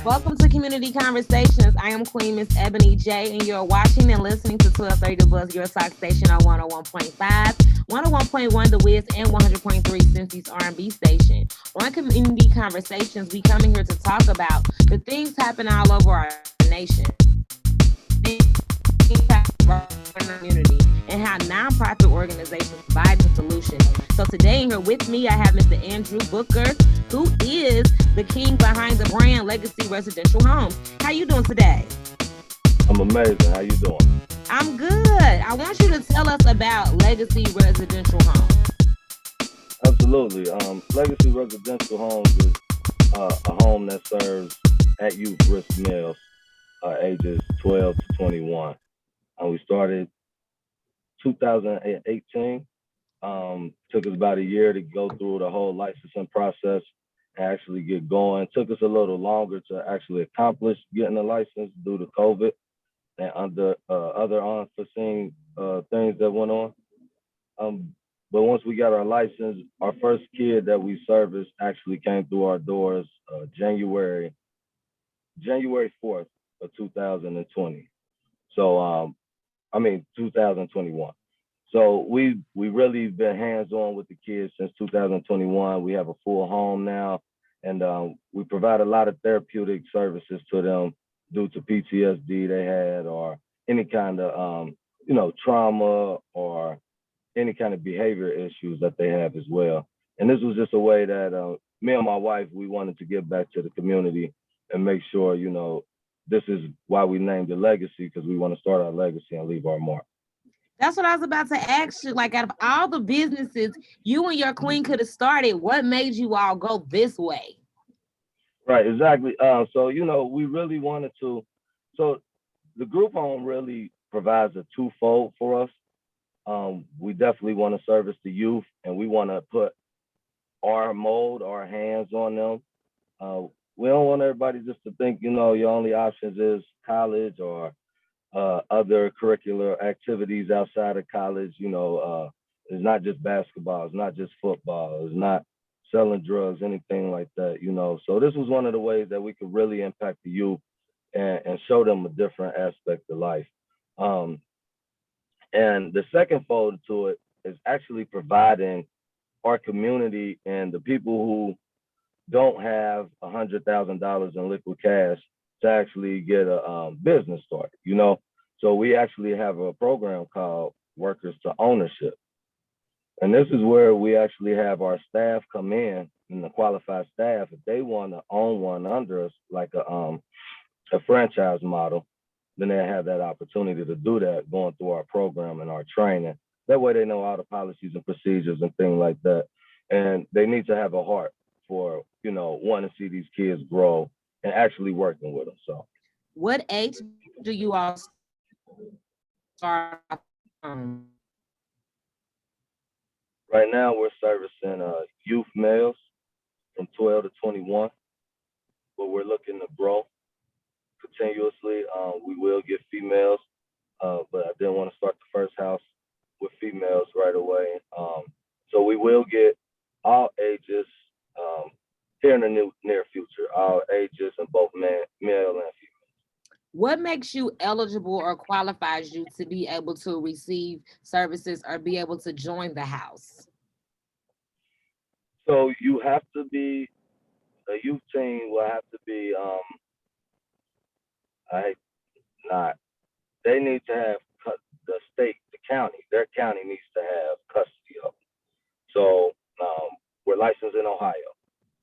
Welcome to Community Conversations. I am Queen Miss Ebony J, and you're watching and listening to 1230 The Buzz, your talk station on 101.5, 101.1 The Wiz, and 100.3 Cincy's R&B station. On Community Conversations, we come in here to talk about the things happening all over our nation, things happening in our community, and how nonprofit organizations provide the solutions. So today, in here with me, I have Mr. Andrew Booker, who is the king behind the brand Legacy Residential Homes. How you doing today? I'm amazing. How you doing? I'm good. I want you to tell us about Legacy Residential Homes. Absolutely. Legacy Residential Homes is a home that serves at youth risk males ages 12 to 21. We started 2018. Took us about a year to go through the whole licensing process and actually get going. Took us a little longer to actually accomplish getting a license due to COVID and other unforeseen things that went on. But once we got our license, our first kid that we serviced actually came through our doors January 4th of 2020. So 2021. So we really been hands on with the kids since 2021. We have a full home now, and we provide a lot of therapeutic services to them due to PTSD they had, or any kind of trauma, or any kind of behavior issues that they have as well. And this was just a way that me and my wife, we wanted to give back to the community and make sure, this is why we named it Legacy, because we want to start our legacy and leave our mark. That's what I was about to ask you. Like, out of all the businesses you and your queen could have started, what made you all go this way? Right, exactly. So, we really wanted to, so the group home really provides a twofold for us. We definitely want to service the youth, and we want to put our mold, our hands on them. We don't want everybody just to think, your only options is college or other curricular activities outside of college. It's not just basketball, it's not just football, it's not selling drugs, anything like that. So this was one of the ways that we could really impact the youth and show them a different aspect of life. Um, and the second fold to it is actually providing our community and the people who don't have $100,000 in liquid cash to actually get a business started. So we actually have a program called Workers to Ownership. And this is where we actually have our staff come in, and the qualified staff, if they want to own one under us, like a franchise model, then they have that opportunity to do that going through our program and our training. That way they know all the policies and procedures and things like that. And they need to have a heart for, wanting to see these kids grow and actually working with them. So What age do you all start off from? right now we're servicing youth males from 12 to 21, but we're looking to grow continuously. We will get females, but I didn't want to start the first house with females right away. So we will get all ages here in the near future, all ages and both male and female. What makes you eligible or qualifies you to be able to receive services or be able to join the house? So you have to be a youth team. Will have to be I not. They need to have the state, the county. Their county needs to have custody of them. So we're licensed in Ohio.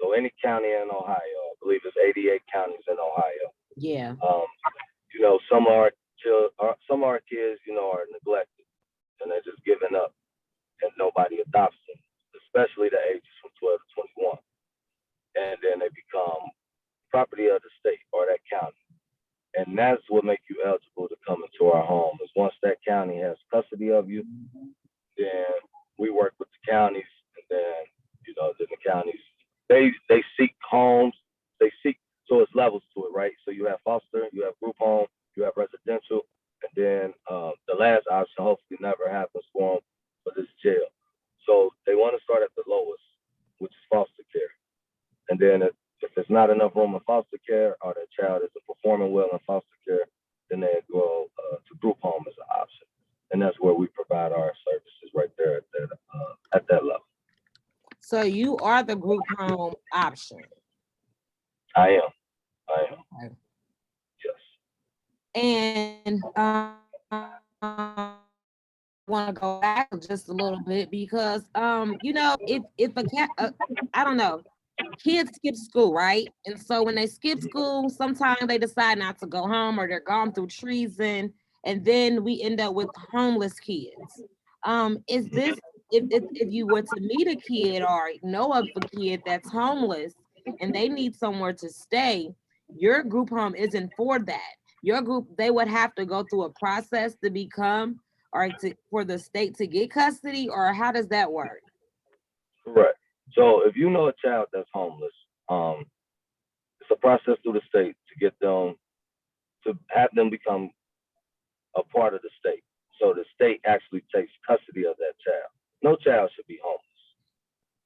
So any county in Ohio, I believe it's 88 counties in Ohio. Yeah. Um, some of our kids, are neglected and they're just giving up, and nobody adopts them, especially the ages from 12 to 21. And then they become property of the state or that county. And that's what makes you eligible to come into our home. Is once that county has custody of you, then we work with the counties, and then the counties they seek homes. They seek, so it's levels to it, right? So you have foster, you have group home, you have residential, and then the last option hopefully never happens for them, but it's jail. So they want to start at the lowest, which is foster care. And then if there's not enough room in foster care, or they're child isn't performing well in foster care, then they go to group home as an option, and that's where we provide our services right there at that level. So you are the group home option. I am. I am. Okay. Yes. And want to go back just a little bit because if a cat I don't know, kids skip school, right? And so when they skip Mhm. school, sometimes they decide not to go home or they're gone through treason, and then we end up with homeless kids. Is this if you were to meet a kid or know of a kid that's homeless and they need somewhere to stay, your group home isn't for that. Your group, they would have to go through a process to become or for the state to get custody, or how does that work? Correct. So if you know a child that's homeless, um, it's a process through the state to get them to have them become a part of the state. So the state actually takes custody of that child. No child should be homeless.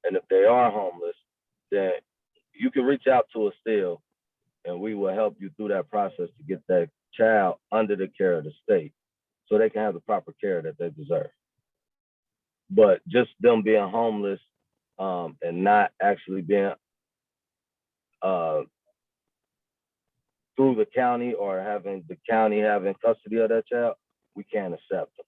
And if they are homeless, then you can reach out to us still, and we will help you through that process to get that child under the care of the state so they can have the proper care that they deserve. But just them being homeless and not actually being uh, through the county or having the county having custody of that child, we can't accept them.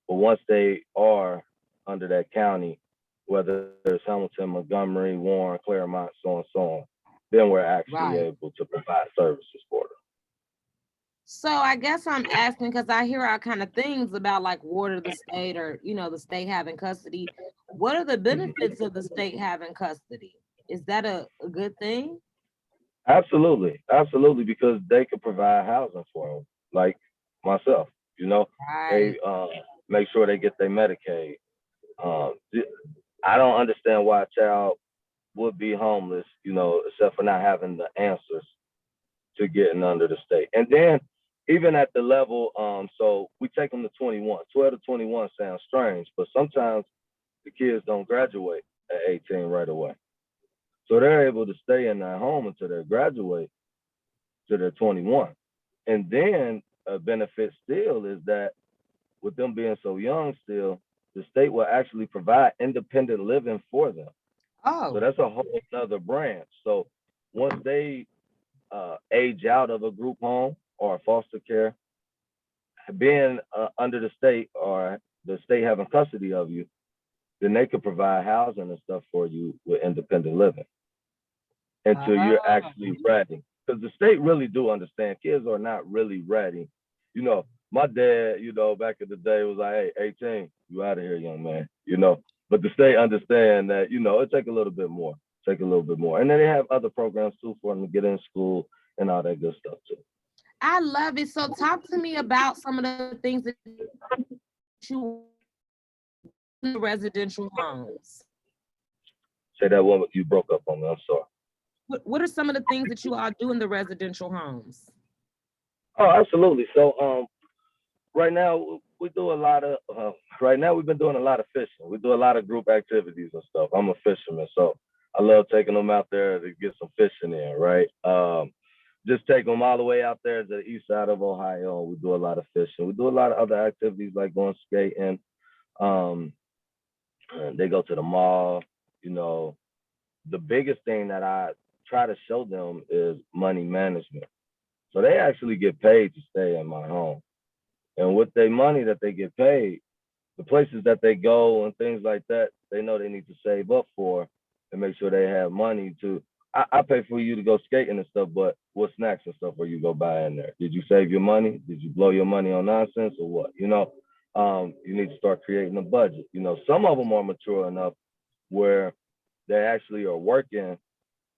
But once they are under that county, whether it's Hamilton, Montgomery, Warren, Claremont, so on, then we're actually Right. able to provide services for them. So I guess I'm asking because I hear all kind of things about like ward of the state or the state having custody. What are the Mhm. benefits of the state having custody? Is that a good thing? Absolutely, absolutely, because they could provide housing for them, like myself. You know, Right. they make sure they get their Medicaid. Um, I don't understand why a child would be homeless, except for not having the answers to getting under the state. And then even at the level, so we take them to 21. 12 to 21 sounds strange, but sometimes the kids don't graduate at 18 right away. So they're able to stay in their home until they graduate to their 21. And then a benefit still is that with them being so young still, the state will actually provide independent living for them. So Oh, that's a whole other branch. So once they age out of a group home or foster care, being under the state or the state having custody of you, then they could provide housing and stuff for you with independent living until you're oh, actually ready. Because the state really do understand kids are not really ready. My dad, back in the day was like, hey, 18, you out of here, young man. But the state understand that, it take a little bit more, take a little bit more. And then they have other programs too for them to get in school and all that good stuff too. I love it. So talk to me about some of the things that you in the residential homes. Say that one, you broke up on me. I'm sorry. What are some of the things that you all do in the residential homes? Oh, absolutely. So, right now we do a lot of. Right now we've been doing a lot of fishing. We do a lot of group activities and stuff. I'm a fisherman, so I love taking them out there to get some fishing in. Right. Just take them all the way out there to the east side of Ohio. We do a lot of fishing. We do a lot of other activities like going skating. Um, they go to the mall. You know, the biggest thing that I try to show them is money management. So they actually get paid to stay in my home. And with their money that they get paid, the places that they go and things like that, they know they need to save up for and make sure they have money to. I pay for you to go skating and stuff, but what snacks and stuff are you go buy in there? Did you save your money? Did you blow your money on nonsense or what? You need to start creating a budget. Some of them are mature enough where they actually are working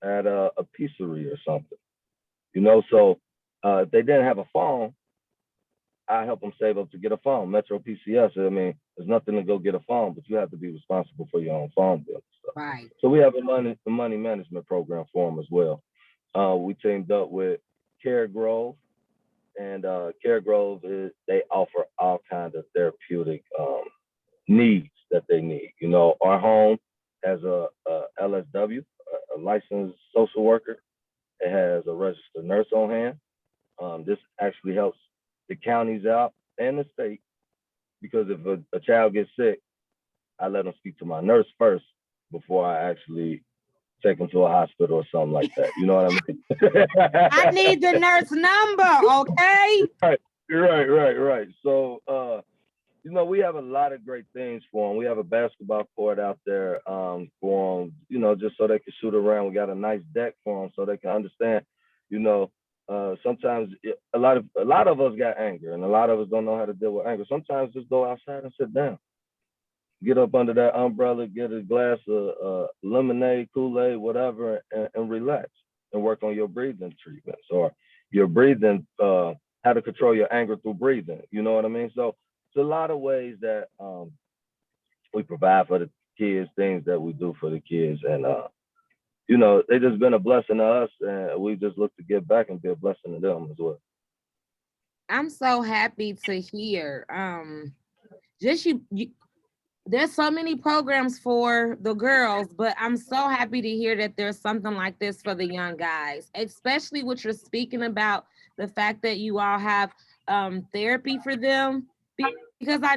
at a pizzeria or something. So if they didn't have a phone, I help them save up to get a phone. Metro PCS. I mean, there's nothing to go get a phone, but you have to be responsible for your own phone bill and stuff. Right. So we have a money management program for them as well. We teamed up with Care Grove, and Care Grove they offer all kinds of therapeutic needs that they need. Our home has a LSW, a licensed social worker. It has a registered nurse on hand. This actually helps the counties out and the state because if a child gets sick, I let them speak to my nurse first before I actually take them to a hospital or something like that. You know what I mean? I need the nurse number, okay? Right. So, we have a lot of great things for them. We have a basketball court out there for them, just so they can shoot around. We got a nice deck for them so they can understand, you know. Sometimes a lot of us got anger, and a lot of us don't know how to deal with anger. Sometimes just go outside and sit down, get up under that umbrella, get a glass of lemonade, Kool-Aid, whatever, and relax and work on your breathing treatments or your breathing, how to control your anger through breathing. You know what I mean? So it's a lot of ways that we provide for the kids, things that we do for the kids. And, they just been a blessing to us, and we just look to give back and be a blessing to them as well. I'm so happy to hear. Just you there's so many programs for the girls, but I'm so happy to hear that there's something like this for the young guys, especially what you're speaking about the fact that you all have therapy for them because I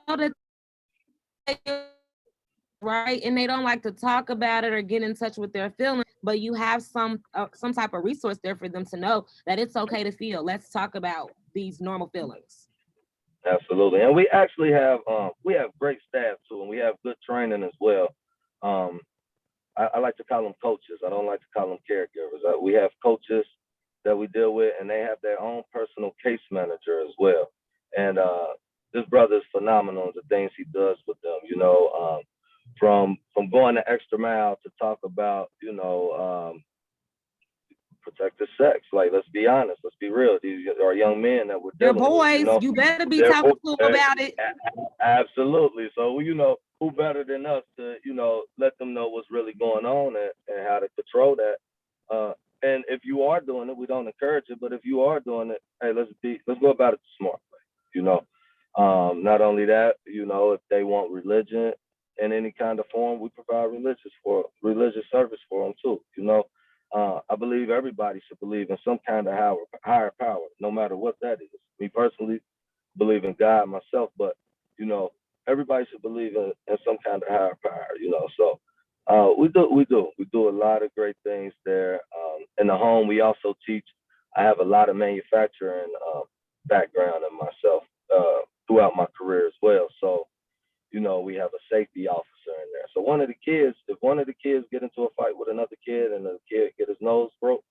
know that right and they don't like to talk about it or get in touch with their feelings, but you have some type of resource there for them to know that it's okay to feel. Let's talk about these normal feelings. Absolutely, and we have great staff too, and we have good training as well. Um, I like to call them coaches. I don't like to call them caregivers. We have coaches that we deal with, and they have their own personal case manager as well. And this brother is phenomenal in the things he does with them. From going the extra mile to talk about protected sex. Like, let's be honest, let's be real. These are young men that we're They're dealing with. boys. You better be They're talking to them about it. absolutely. So, who better than us to, let them know what's really going on and how to control that. And if you are doing it, we don't encourage it. But if you are doing it, hey, let's go about it the smart way. You know, not only that, if they want religion in any kind of form, we provide religious service for them too. I believe everybody should believe in some kind of higher power, no matter what that is. Me personally, believe in God myself, but you know, everybody should believe in some kind of higher power. So we do a lot of great things there. In the home, we also teach. I have a lot of manufacturing background in myself throughout my career as well. So we have a safety officer in there. So if one of the kids get into a fight with another kid and the kid get his nose broke,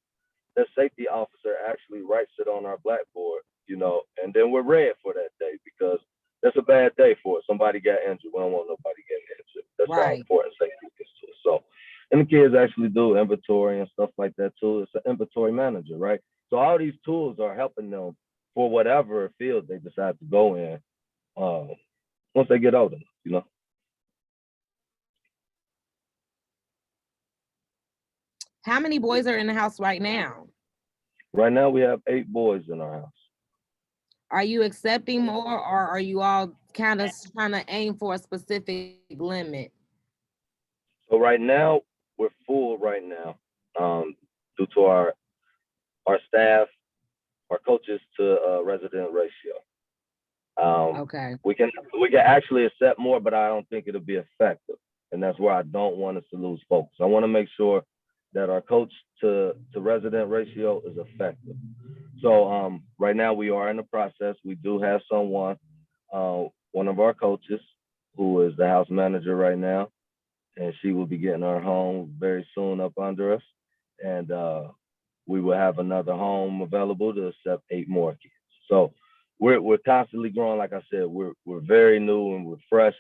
the safety officer actually writes it on our blackboard, and then we're red for that day because that's a bad day for us. Somebody got injured. We don't want nobody getting injured. That's how Right. important safety is to us. So, and the kids actually do inventory and stuff like that too. It's an inventory manager, right? So all these tools are helping them for whatever field they decide to go in um, once they get older. How many boys are in the house right now? Right now we have 8 boys in our house. Are you accepting more or are you all kind of trying to aim for a specific limit? So right now we're full right now, due to our staff, our coaches to resident ratio. Um, Okay. we can actually accept more, but I don't think it'll be effective, and that's where I don't want us to lose focus. I want to make sure that our coach to resident ratio is effective. So right now we are in the process. We do have one of our coaches, who is the house manager right now, and she will be getting her home very soon up under us, and we will have another home available to accept 8 more kids. So we're constantly growing. Like I said, we're very new and we're fresh,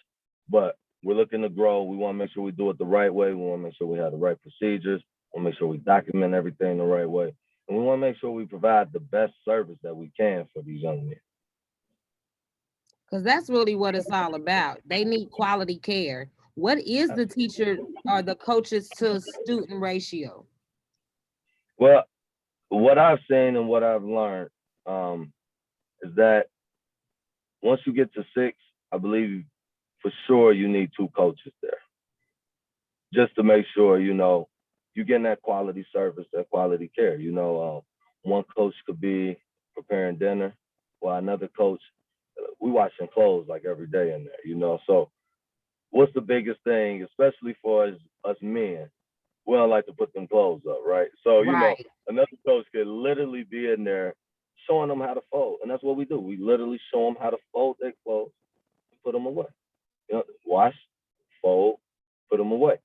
but we're looking to grow. We want to make sure we do it the right way. We want to make sure we have the right procedures. We want to make sure we document everything the right way, and we want to make sure we provide the best service that we can for these young men. Because that's really what it's all about. They need quality care. What is the teacher or the coaches to student ratio? Well, what I've seen and what I've learned is that once you get to 6, I believe for sure you need 2 coaches there, just to make sure you're getting that quality service, that quality care. One coach could be preparing dinner, while another coach, we washing clothes like every day in there, So what's the biggest thing, especially for us men? We don't like to put them clothes up, right? So, Right. another coach could literally be in there showing them how to fold. And that's what we do. We literally show them how to fold their clothes and put them away. Wash, fold, put them away.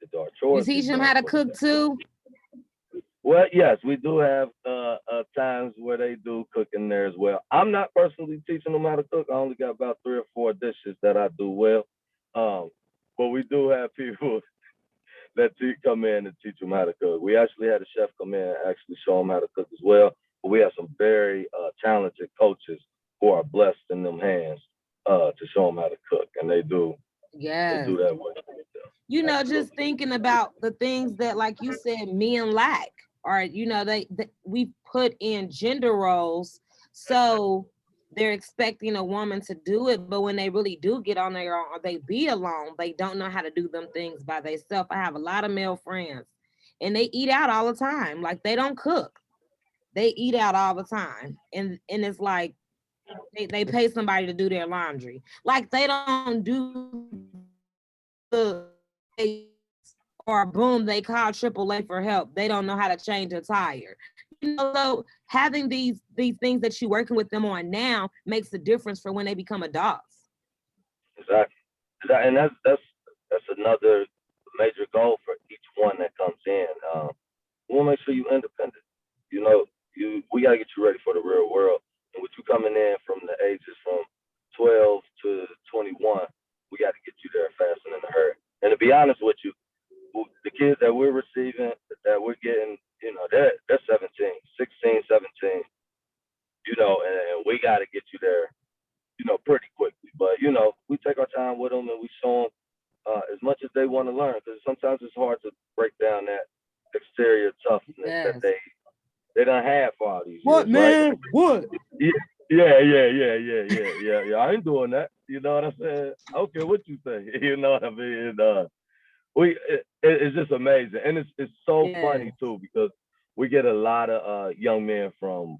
If there are You chores to teach be them done how to for the cook day. too? Well, yes, we do have times where they do cook in there as well. I'm not personally teaching them how to cook. I only got about 3 or 4 dishes that I do well. Um, but we do have people that come in and teach them how to cook. We actually had a chef come in and actually show them how to cook as well. But we have some very talented coaches who are blessed in them hands to show them how to cook, and they Yes. do that well. Just Absolutely. thinking about the things that, like you said, men lack, or we put in gender roles, so they're expecting a woman to do it, but when they really do get on their own or they be alone, they don't know how to do them things by themselves. I have a lot of male friends, and they eat out all the time. Like, they don't cook; they eat out all the time, and it's like they pay somebody to do their laundry. Like, they don't do the or boom, they call AAA for help. They don't know how to change a tire. So having these things that you're working with them on now makes a difference for when they become adults. Exactly. And that's another major goal for each one that comes in. We want to make sure you're independent. You know, we gotta get you ready for the real world. And with you coming in from the ages from 12 to 21, we got to get you there fast and in a hurry. And to be honest with you, the kids that we're receiving, that we're getting, they're 17, 16, 17, and we got to get you there, pretty quickly. But, we take our time with them and we show them as much as they want to learn, because sometimes it's hard to break down that exterior toughness that Yes. they done had for all these What, years, right? man? What? Yeah, yeah. I ain't doing that. You know what I'm saying? I don't care what you say. You know what I mean? It's just amazing, and it's so Yes. funny too, because we get a lot of young men from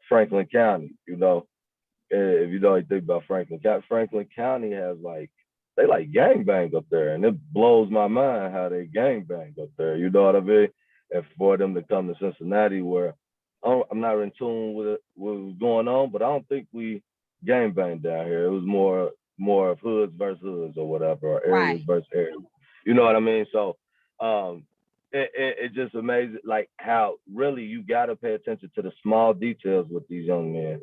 Franklin County. If you know anything about Franklin County has like they like gang bang up there, and it blows my mind how they gang bang up there. You know what I mean? And for them to come to Cincinnati, where I'm not in tune with what was going on, but I don't think we gang bang down here. It was more of hoods versus hoods or whatever, or areas Right. versus areas. You know what I mean? So um, it just amazing, like how really you got to pay attention to the small details with these young men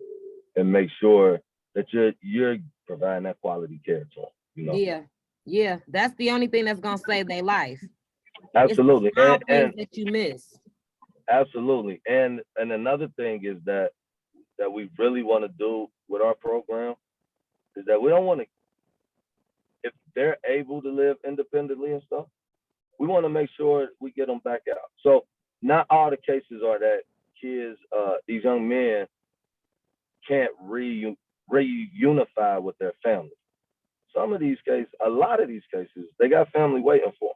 and make sure that you're providing that quality care to them. Yeah. Yeah. That's the only thing that's gonna save their life. It's the Absolutely, small and things that you miss. absolutely, and another thing is that we really want to do with our program is that we don't want to, if they're able to live independently and stuff, we want to make sure we get them back out. So not all the cases are that kids, these young men can't reunify with their families. Some of these cases, a lot of these cases, they got family waiting for them.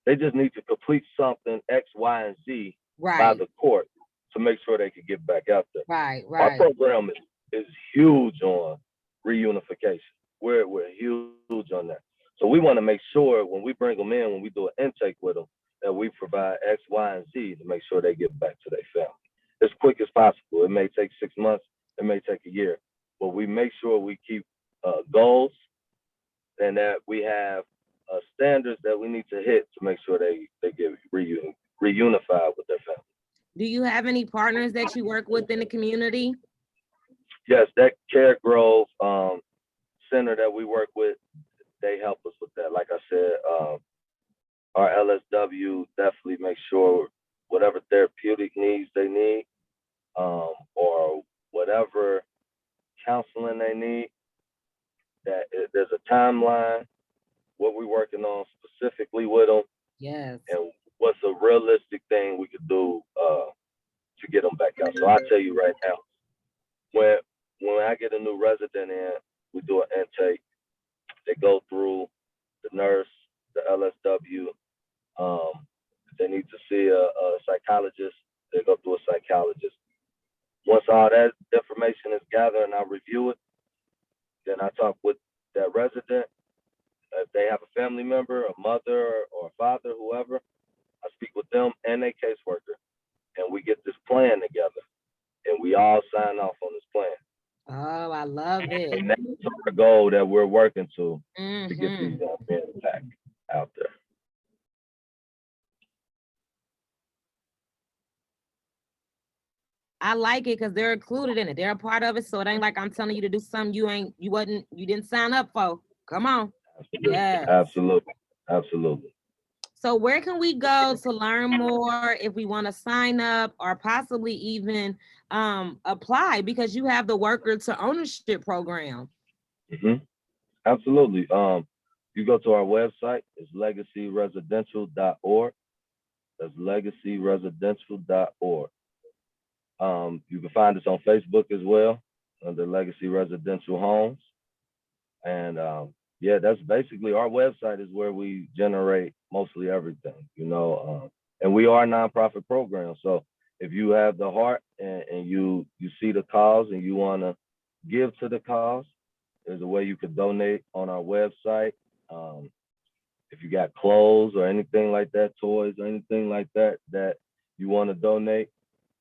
They just need to complete something X, Y, and Z by Right. the court to make sure they can get back out there. Right. Our Right. program is huge on reunification. We're huge on that. So we want to make sure when we bring them in, when we do an intake with them, that we provide X, Y, and Z to make sure they get back to their family as quick as possible. It may take 6 months, it may take a year, but we make sure we keep goals and that we have standards that we need to hit to make sure they get reunified with their family. Do you have any partners that you work with in the community? Yes, that Care Grove center that we work with, they help us with that. Like I said, our LSW definitely makes sure whatever therapeutic needs they need, or whatever counseling they need, that there's a timeline, what we're working on specifically with them, Yes. and what's a realistic thing we could do to get them back out. So I tell you right now, when when I get a new resident in, we do an intake. They go through the nurse, the LSW. If they need to see a psychologist, they go through a psychologist. Once all that information is gathered and I review it, then I talk with that resident. If they have a family member, a mother or a father, whoever, I speak with them and a caseworker, and we get this plan together, and we all sign off on this plan. Oh, I love it. And that's our goal that we're working to get these Mm-hmm. young men back out there. I like it because they're included in it. They're a part of it. So it ain't like I'm telling you to do something you didn't sign up for. Come on. Absolutely, Yes. absolutely, absolutely. So where can we go to learn more if we want to sign up or possibly even apply because you have the worker to ownership program? Hmm. Absolutely. You go to our website. It's legacyresidential.org. That's legacyresidential.org. You can find us on Facebook as well under Legacy Residential Homes. And yeah, that's basically our website is where we generate mostly everything, and we are a nonprofit program. So if you have the heart and you see the cause and you want to give to the cause, there's a way you could donate on our website. Um, if you got clothes or anything like that, toys or anything like that that you want to donate,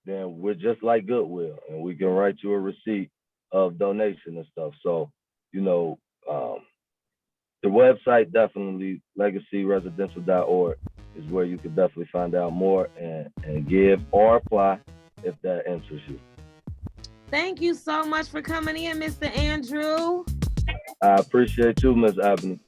then we're just like Goodwill, and we can write you a receipt of donation and stuff. So, you know, um, the website definitely legacyresidential.org is where you can definitely find out more and give or apply if that interests you. Thank you so much for coming in, Mr. Andrew. I appreciate you, Miss Abney.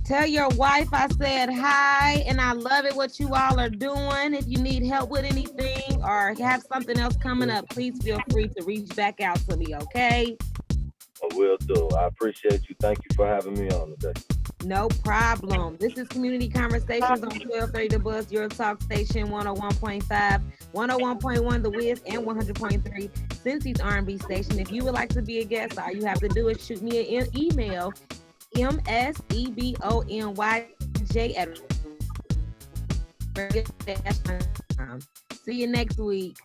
Tell your wife I said hi and I love it what you all are doing. If you need help with anything or have something else coming up, please feel free to reach back out to me, okay? I will do. I appreciate you. Thank you for having me on today. No problem. This is Community Conversations on 1230 The Buzz, your talk station, 101.5, 101.1 The Wiz, and 100.3 Cincy's R&B station. If you would like to be a guest, all you have to do is shoot me an email, msebonyj at See you next week.